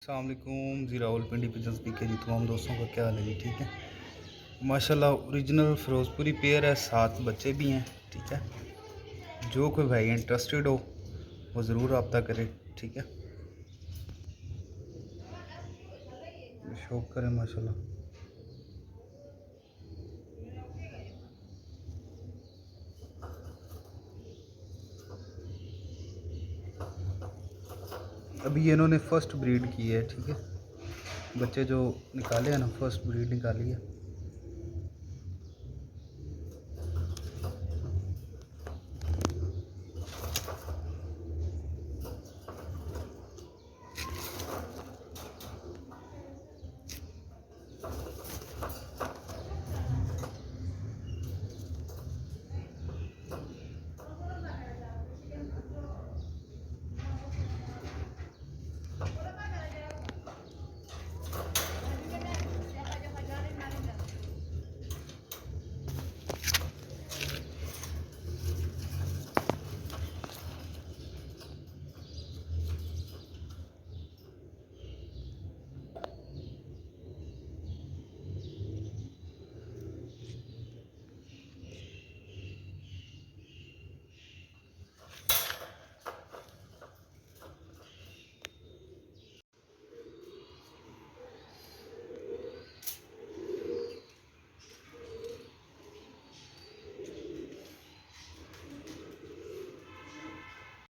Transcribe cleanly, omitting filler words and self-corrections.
अस्सलाम वालेकुम जी। Rawalpindi pigeons P के जी तमाम दोस्तों का क्या हाल है जी? ठीक है माशाल्लाह। ओरिजिनल फिरोज़पुरी पेयर है, 7 बच्चे भी हैं। ठीक है, जो कोई भाई इंटरेस्टेड हो वो ज़रूर रब्ता करे। ठीक है, शौक करें माशाल्लाह। अभी इन्होंने फ़र्स्ट ब्रीड की है। ठीक है, बच्चे जो निकाले हैं ना, फर्स्ट ब्रीड निकाली है।